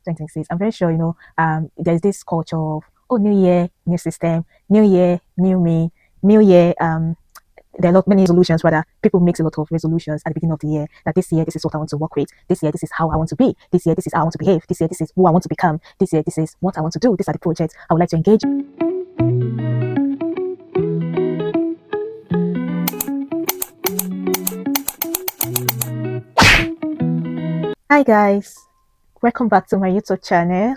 2026. I'm very sure there's this culture of, oh, new year, new system, new year, new me, new year. There are not many resolutions, rather people make a lot of resolutions at the beginning of the year, that this year this is what I want to work with, this year this is how I want to be, this year this is how I want to behave, this year this is who I want to become, this year this is what I want to do, these are the projects I would like to engage. Hi guys, welcome back to my YouTube channel.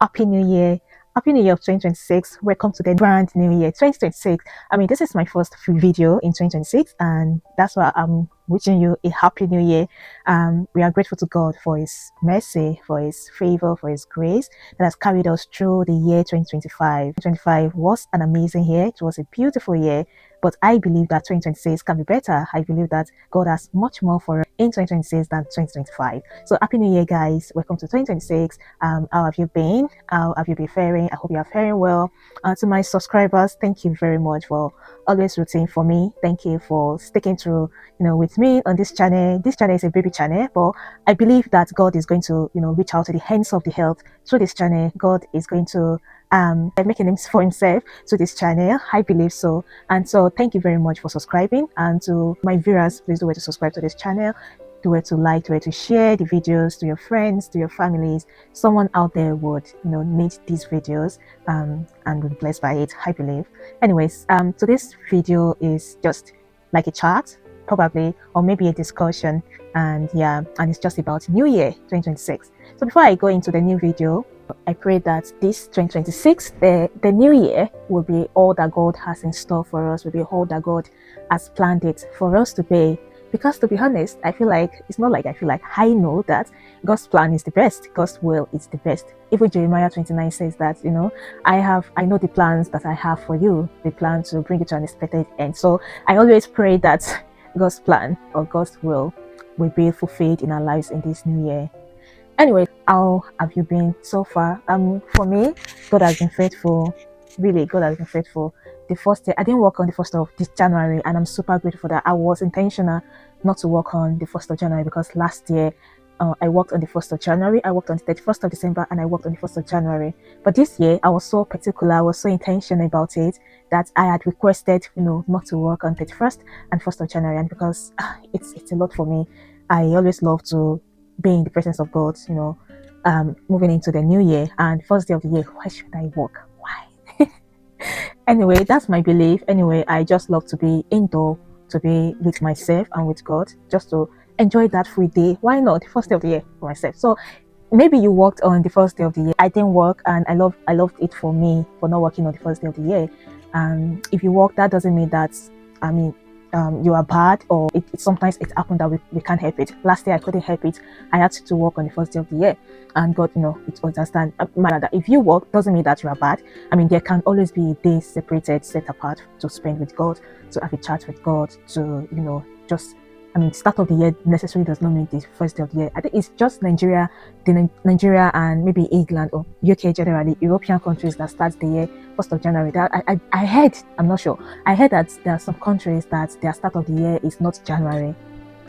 Happy New Year. Happy New Year of 2026. Welcome to the brand new year 2026. I mean, this is my first video in 2026, and that's why I'm wishing you a happy new year. We are grateful to God for his mercy, for his favor, for his grace that has carried us through the year 2025. 2025 was an amazing year. It was a beautiful year, but I believe that 2026 can be better. I believe that God has much more for us in 2026 than 2025. So happy new year, guys. Welcome to 2026. How have you been? How have you been faring? I hope you are faring well. To my subscribers, thank you very much for always rooting for me. Thank you for sticking through with me on this channel. This channel is a baby channel, but I believe that God is going to reach out to the hands of the health through this channel. God is going to make a name for himself to this channel. I believe so. And so thank you very much for subscribing. And to my viewers, please do wait to subscribe to this channel. Do wait to like, do wait to share the videos to your friends, to your families. Someone out there would need these videos and will be blessed by it, I believe. Anyways, today's video is just like a chat, probably, or maybe a discussion, and it's just about New Year 2026. So before I go into the new video, I pray that this 2026, the new year, will be all that God has in store for us, will be all that God has planned it for us to be. Because to be honest, I know that God's plan is the best. God's will is the best. Even Jeremiah 29 says that, I know the plans that I have for you, the plan to bring you to an expected end. So I always pray that God's plan or God's will be fulfilled in our lives in this new year. Anyway, how have you been so far? For me, God has been faithful. Really, God has been faithful. The first year, I didn't work on the 1st of this January, and I'm super grateful for that. I was intentional not to work on the 1st of January because last year I worked on the 1st of January, I worked on the 31st of December, and I worked on the 1st of January. But this year, I was so particular, I was so intentional about it that I had requested, not to work on 31st and 1st of January, and because it's a lot for me. I always love to be in the presence of God, moving into the new year, and first day of the year, why should I work? Why? Anyway, that's my belief. Anyway, I just love to be indoor, to be with myself and with God, just to enjoy that free day. Why not? The first day of the year for myself. So maybe you worked on the first day of the year. I didn't work, and I loved it for me for not working on the first day of the year. If you work, that doesn't mean that you are bad, or sometimes it happened that we can't help it. Last year I couldn't help it. I had to work on the first day of the year, and God, it understand that if you work doesn't mean that you are bad. There can always be a day separated, set apart to spend with God, to have a chat with God, to start of the year necessarily does not mean the first day of the year. I think it's just Nigeria and maybe England or UK generally, European countries that start the year 1st of January. That I heard, I'm not sure. I heard that there are some countries that their start of the year is not January.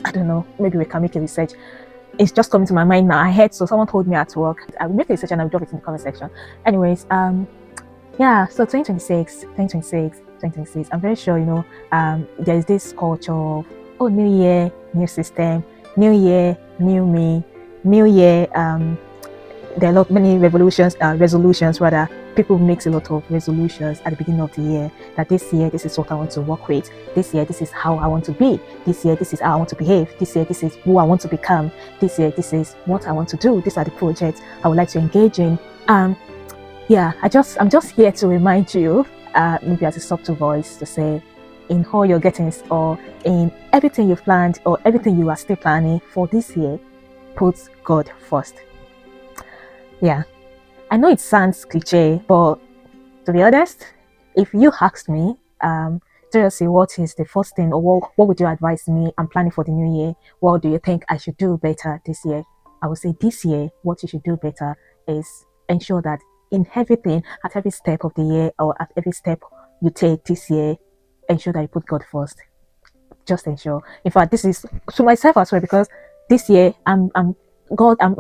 I don't know. Maybe we can make a research. It's just coming to my mind now. I heard, so someone told me at work. I will make a research and I'll drop it in the comment section. Anyways, so 2026. I'm very sure, there is this culture of, oh, new year, new system, new year, new me, new year. There are not many resolutions. People make a lot of resolutions at the beginning of the year, that this year this is what I want to work with, this year this is how I want to be, this year this is how I want to behave, this year this is who I want to become, this year this is what I want to do, these are the projects I would like to engage in. I'm just here to remind you, maybe as a subtle voice, to say, in all your gettings, or in everything you've planned, or everything you are still planning for this year, put God first. I know it sounds cliche, but to be honest, if you asked me, seriously, what is the first thing, or what would you advise me? I'm planning for the new year. What do you think I should do better this year? I would say this year, what you should do better is ensure that in everything, at every step of the year, or at every step you take this year, ensure that you put God first. Just ensure. In fact, this is to myself as well, because this year I'm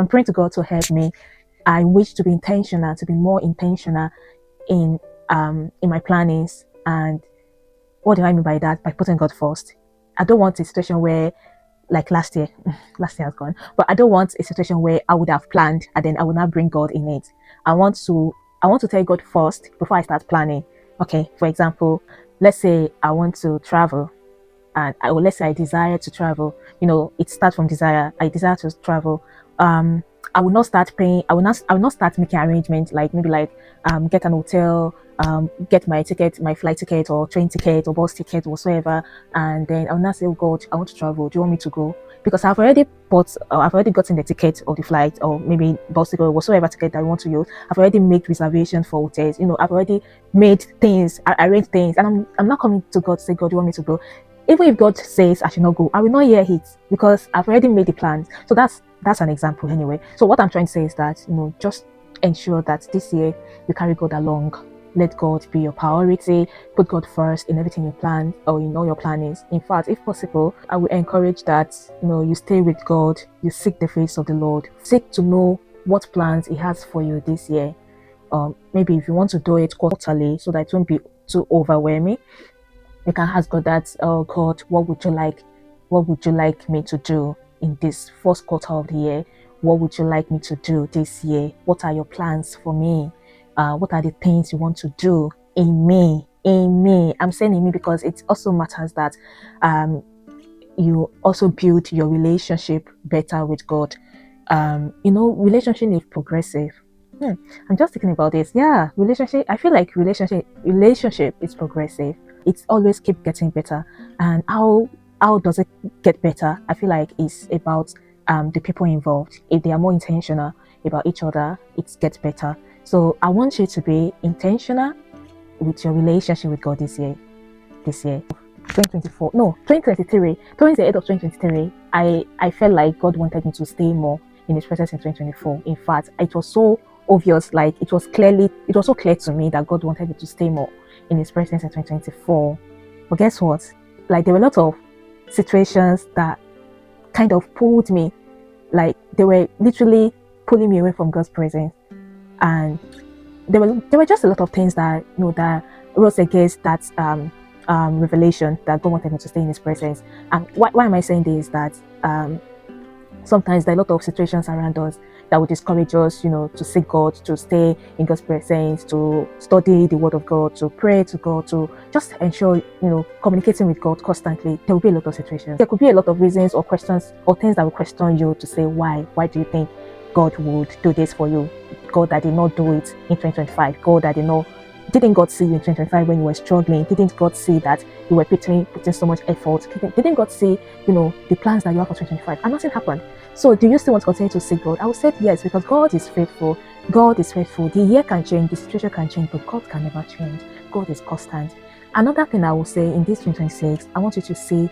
praying to God to help me I wish to be intentional, to be more intentional in my plannings. And what do I mean by that? By putting God first. I don't want a situation where, like last year, last year has gone, but I don't want a situation where I would have planned and then I would not bring God in it. I want to I want to tell God first before I start planning. Okay, for example, let's say I want to travel, and let's say I desire to travel. It starts from desire. I desire to travel. um I will not start paying. I will not start making arrangements, like maybe like get an hotel, get my ticket, my flight ticket or train ticket or bus ticket whatsoever, and then I will not say, oh God, I want to travel, do you want me to go? Because I've already gotten the ticket or the flight or maybe bus ticket or whatsoever ticket that I want to use. I've already made reservations for hotels. I've already made things, arranged things, and I'm not coming to God to say, God, do you want me to go? Even if God says I should not go, I will not hear it because I've already made the plans. So that's an example anyway. So what I'm trying to say is that, just ensure that this year you carry God along. Let God be your priority. Put God first in everything you plan or in all your plannings. In fact, if possible, I will encourage that you stay with God, you seek the face of the Lord, seek to know what plans He has for you this year. Maybe if you want to do it quarterly so that it won't be too overwhelming, you can ask God that, oh God, what would you like? What would you like me to do in this first quarter of the year? What would you like me to do this year? What are your plans for me? What are the things you want to do in me? In me. I'm saying in me because it also matters that you also build your relationship better with God. Relationship is progressive. I'm just thinking about this. Yeah, relationship. I feel like relationship is progressive. It's always keep getting better. And how does it get better? I feel like it's about the people involved. If they are more intentional about each other, it gets better. So I want you to be intentional with your relationship with God this year. This year. 2024, no, 2023, towards the end of 2023, I felt like God wanted me to stay more in His presence in 2024. In fact, it was so obvious, like it was so clear to me that God wanted me to stay more in His presence in 2024. But guess what? Like there were a lot of situations that kind of pulled me, like they were literally pulling me away from God's presence, and there were just a lot of things that that rose against that revelation that God wanted me to stay in His presence. And why am I saying this? That sometimes there are a lot of situations around us that would discourage us, to seek God, to stay in God's presence, to study the Word of God, to pray to God, to just ensure, communicating with God constantly. There will be a lot of situations. There could be a lot of reasons or questions or things that will question you to say, why? Why do you think God would do this for you? God that did not do it in 2025. God that didn't God see you in 2025 when you were struggling? Didn't God see that you were putting so much effort? Didn't God see, the plans that you have for 2025? And nothing happened. So do you still want to continue to seek God? I would say yes, because God is faithful. God is faithful. The year can change, the situation can change, but God can never change. God is constant. Another thing I will say in this 2026, I want you to see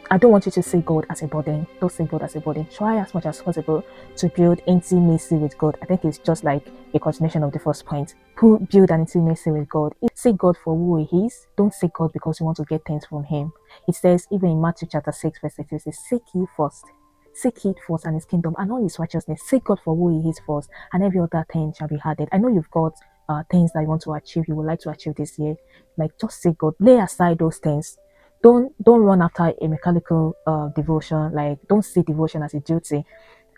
I don't want you to see God as a burden. Don't see God as a burden. Try as much as possible to build intimacy with God. I think it's just like a continuation of the first point. Build an intimacy with God. See God for who He is. Don't seek God because you want to get things from Him. It says, even in Matthew chapter 6, verse 6, it says, seek ye first. Seek ye first and His kingdom and all His righteousness. Seek God for who He is first, and every other thing shall be added. I know you've got things that you want to achieve, you would like to achieve this year. Like, just seek God. Lay aside those things. Don't run after a mechanical devotion. Like, don't see devotion as a duty.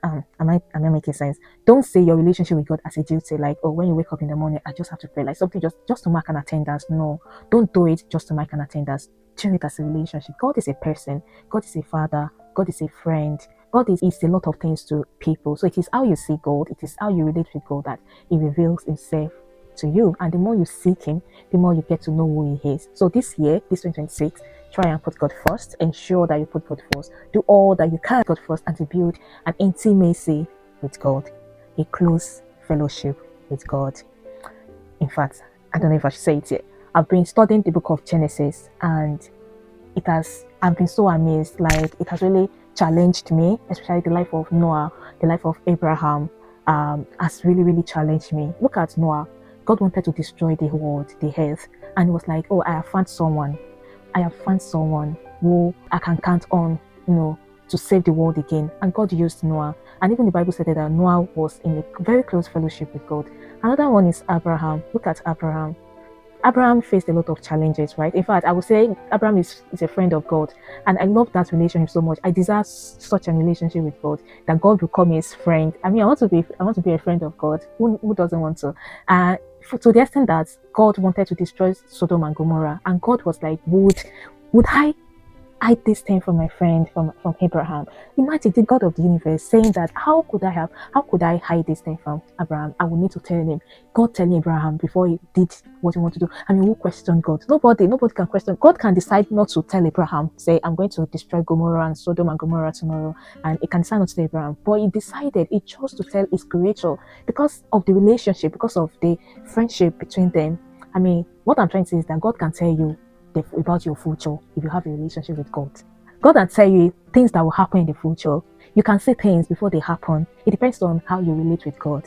Am I making sense? Don't see your relationship with God as a duty. Like, oh, when you wake up in the morning, I just have to pray. Like something just to mark an attendance. No, don't do it just to mark an attendance. Do it as a relationship. God is a person. God is a father. God is a friend. God is a lot of things to people. So it is how you see God. It is how you relate with God that He reveals Himself to you. And the more you seek Him, the more you get to know who He is. So this year, this 2026, try and put God first. Ensure that you put God first. Do all that you can God first, and to build an intimacy with God, a close fellowship with God. In fact, I don't know if I should say it yet. I've been studying the book of Genesis, and I've been so amazed. Like, it has really challenged me, especially the life of Noah, the life of Abraham, has really, really challenged me. Look at Noah. God wanted to destroy the world, the earth, and he was like, oh, I have found someone who I can count on, to save the world again. And God used Noah. And even the Bible said that Noah was in a very close fellowship with God. Another one is Abraham. Look at Abraham. Abraham faced a lot of challenges, right? In fact, I would say Abraham is a friend of God. And I love that relationship so much. I desire such a relationship with God, that God will call me his friend. I mean, I want to be a friend of God. Who doesn't want to? To the extent that God wanted to destroy Sodom and Gomorrah. And God was like, would I hide this thing from my friend, from Abraham? Imagine the God of the universe saying that, how could I hide this thing from Abraham? I will need to tell him. God telling Abraham before he did what he wanted to do. I mean, who questioned God? Nobody can question. God can decide not to tell Abraham, say, I'm going to destroy Gomorrah and Sodom and Gomorrah tomorrow, and he can decide not to tell Abraham. But he chose to tell his creator because of the relationship, because of the friendship between them. I mean, what I'm trying to say is that God can tell you about your future if you have a relationship with God. God can tell you things that will happen in the future. You can see things before they happen. It depends on how you relate with God.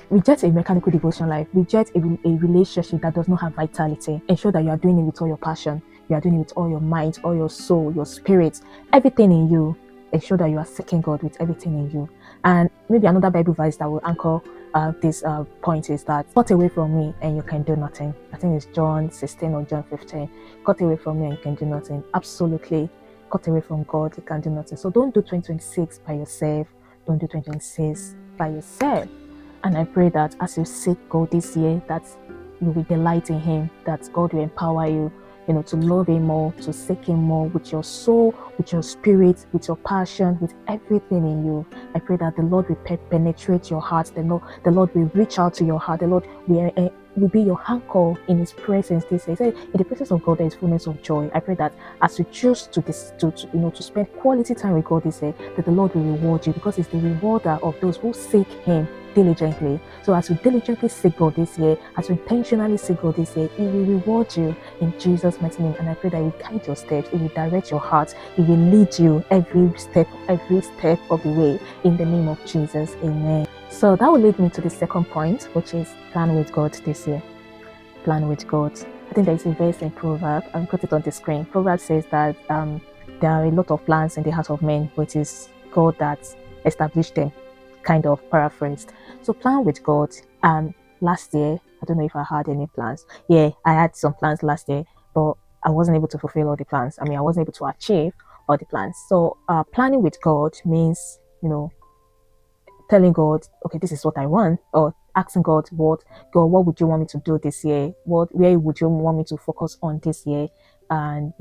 Reject a mechanical devotion life. Reject a relationship that does not have vitality. Ensure that you are doing it with all your passion. You are doing it with all your mind, all your soul, your spirit, everything in you. Ensure that you are seeking God with everything in you. And maybe another Bible verse that will anchor this point is that, cut away from me and you can do nothing. I think it's John 16 or John 15. Cut away from me and you can do nothing. Absolutely. Cut away from God, you can do nothing. So don't do 2026 by yourself. Don't do 2026 by yourself. And I pray that as you seek God this year, that you will delight in Him, that God will empower you, to love Him more, to seek Him more with your soul, with your spirit, with your passion, with everything in you. I pray that the Lord will penetrate your heart. The Lord will reach out to your heart. The Lord will be your anchor in His presence this year. In the presence of God, there is fullness of joy. I pray that as you choose to spend quality time with God this year, that the Lord will reward you, because it's the rewarder of those who seek Him diligently. So as you diligently seek God this year, as you intentionally seek God this year, He will reward you in Jesus' mighty name. And I pray that He will guide your steps, He will direct your heart, He will lead you every step of the way, in the name of Jesus. Amen. So that will lead me to the second point, which is plan with God this year. Plan with God. I think there is a verse in Proverbs, I'll put it on the screen. Proverbs says that there are a lot of plans in the heart of men, but it is God that established them, kind of paraphrased. So plan with God. Last year, I don't know if I had any plans. Yeah, I had some plans last year, but I wasn't able to fulfill all the plans. I mean, I wasn't able to achieve all the plans. So planning with God means, telling God, okay, this is what I want, or asking God, what would you want me to do this year? Where would you want me to focus on this year? And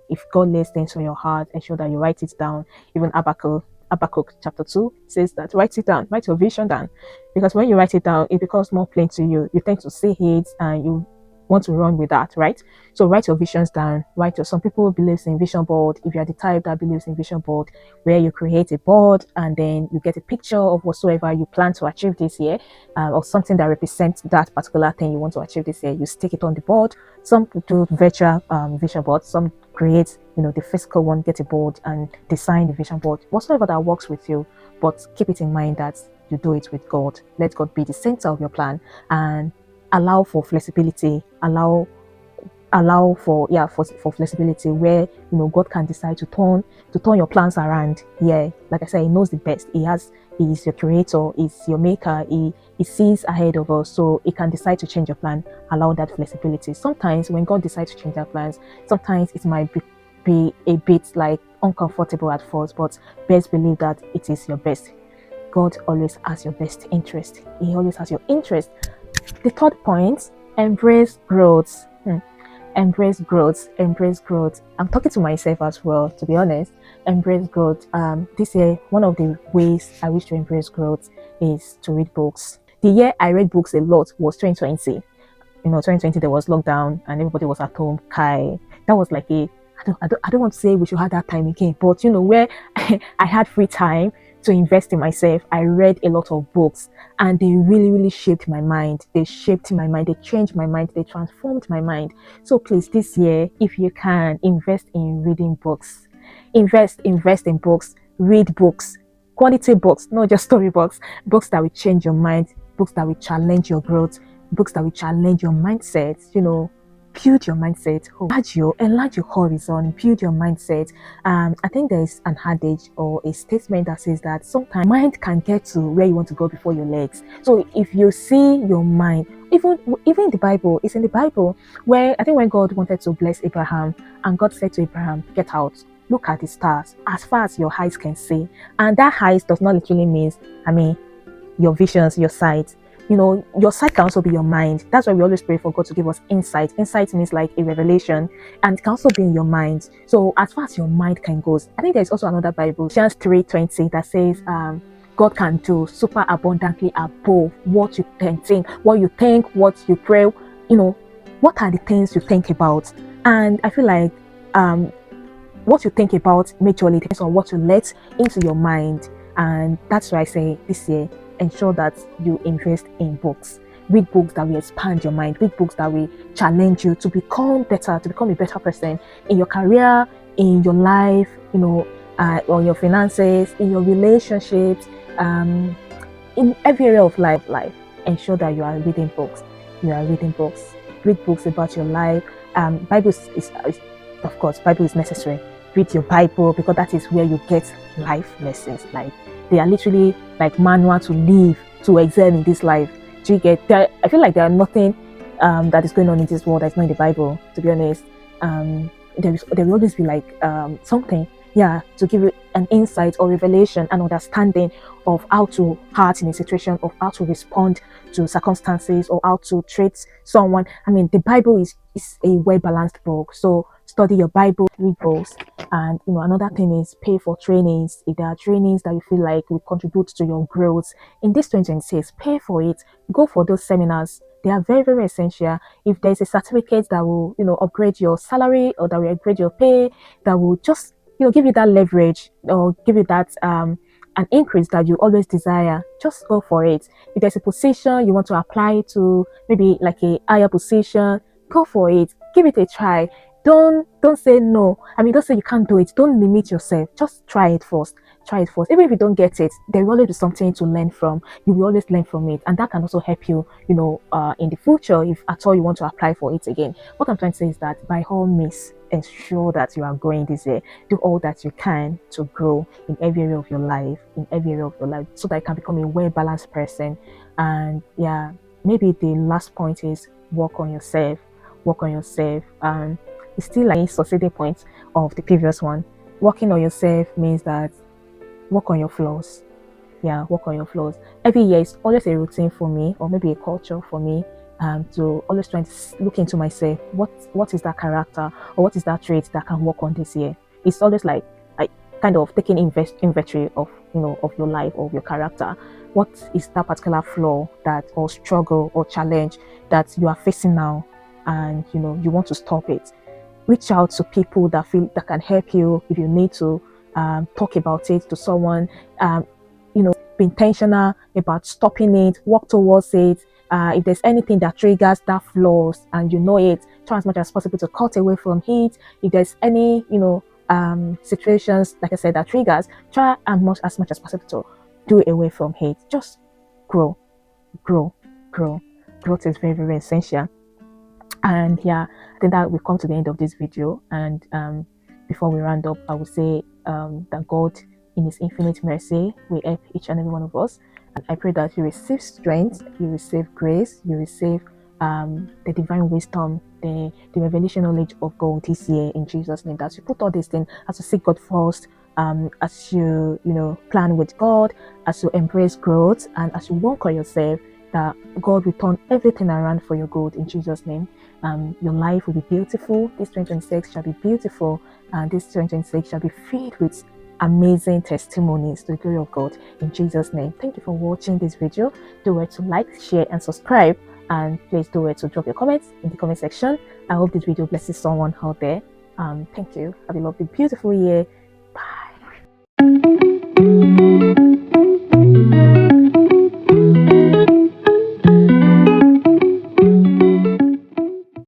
if God lays things on your heart, ensure that you write it down. Even Habakkuk chapter 2 says that write it down, write your vision down, because when you write it down, it becomes more plain to you. You tend to see it and you want to run with that, right? So write your visions down. Some people believes in vision board. If you are the type that believes in vision board, where you create a board and then you get a picture of whatsoever you plan to achieve this year, or something that represents that particular thing you want to achieve this year, you stick it on the board. Some do virtual vision board. Some create, the physical one, get a board and design the vision board, whatsoever that works with you. But keep it in mind that you do it with God. Let God be the center of your plan, and allow for flexibility. Allow for flexibility, where God can decide to turn your plans around. Yeah, like I said, He knows the best. He is your creator, He's your maker. He sees ahead of us, so He can decide to change your plan. Allow that flexibility. Sometimes when God decides to change our plans, sometimes it might be a bit like uncomfortable at first, but best believe that it is your best. God always has your best interest. He always has your interest. The third point, embrace growth. Embrace growth. I'm talking to myself as well, to be honest. Embrace growth. This year, one of the ways I wish to embrace growth is to read books. The year I read books a lot was 2020. 2020 there was lockdown and everybody was at home. That was like I don't want to say we should have that time again, but where I had free time to invest in myself, I read a lot of books, and they really, really shaped my mind. They changed my mind, they transformed my mind. So please, this year, if you can, invest in reading books. Invest in books, read books, quality books, not just story books that will change your mind, books that will challenge your growth, books that will challenge your mindset. build your mindset, enlarge your horizon, build your mindset. I think there is an adage or a statement that says that sometimes mind can get to where you want to go before your legs. So if you see your mind, even in the Bible, it's in the Bible where I think when God wanted to bless Abraham, and God said to Abraham, "Get out, look at the stars as far as your eyes can see." And that eyes does not literally means, your visions, your sight. Your sight can also be your mind. That's why we always pray for God to give us insight. Insight means like a revelation, and it can also be in your mind. So as far as your mind can go, I think there's also another Bible, Ephesians 3:20, that says, God can do super abundantly above what you can think, what you pray. What are the things you think about? And I feel like what you think about majorly depends on what you let into your mind. And that's why I say this year, ensure that you invest in books. Read books that will expand your mind. Read books that will challenge you to become better, to become a better person in your career, in your life, on your finances, in your relationships, in every area of life. Ensure that you are reading books. You are reading books. Read books about your life. Bible is of course, Bible is necessary. Read your Bible, because that is where you get life lessons. Like, they are literally like manual to live, to excel in this life. Do you get there? I feel like there are nothing that is going on in this world that's not in the Bible, to be honest. There will always be like something, to give you an insight or revelation and understanding of how to act in a situation, of how to respond to circumstances, or how to treat someone. The Bible is a well-balanced book. So study your Bible, read books. And another thing is pay for trainings. If there are trainings that you feel like will contribute to your growth in this 2026, pay for it. Go for those seminars. They are very, very essential. If there's a certificate that will upgrade your salary, or that will upgrade your pay, that will just give you that leverage, or give you that an increase that you always desire, just go for it. If there's a position you want to apply to, maybe like a higher position, go for it. Give it a try. Don't say no. Don't say you can't do it. Don't limit yourself. Just try it first. Try it first. Even if you don't get it, there will always be something to learn from. You will always learn from it, and that can also help you, in the future, if at all you want to apply for it again. What I'm trying to say is that by all means, ensure that you are growing this year. Do all that you can to grow in every area of your life, so that you can become a well-balanced person. And maybe the last point is work on yourself. It's still like a succeeding point of the previous one. Working on yourself means that work on your flaws. Work on your flaws. Every year is always a routine for me, or maybe a culture for me, to always try to look into myself. What is that character, or what is that trait that I can work on this year? It's always like kind of taking inventory of of your life, of your character. What is that particular flaw, or struggle or challenge that you are facing now, and you want to stop it? Reach out to people that can help you. If you need to talk about it to someone, be intentional about stopping it, work towards it. If there's anything that triggers that flaws and it, try as much as possible to cut away from it. If there's any situations, like I said, that triggers, try as much as possible to do away from it. Just grow. Growth is very, very essential. And I think that we've come to the end of this video. And before we round up, I would say that God, in His infinite mercy, will help each and every one of us. And I pray that you receive strength, you receive grace, you receive the divine wisdom, the revelation knowledge of God this year, in Jesus' name. That you put all these things, as you seek God first, as you plan with God, as you embrace growth, and as you work on yourself, that God will turn everything around for your good, in Jesus' name. Your life will be beautiful. This 2026 shall be beautiful, and this 2026 shall be filled with amazing testimonies to the glory of God, in Jesus' name. Thank you for watching this video. Do well to like, share, and subscribe, and please do well to drop your comments in the comment section. I hope this video blesses someone out there. Thank you. Have a lovely, beautiful year.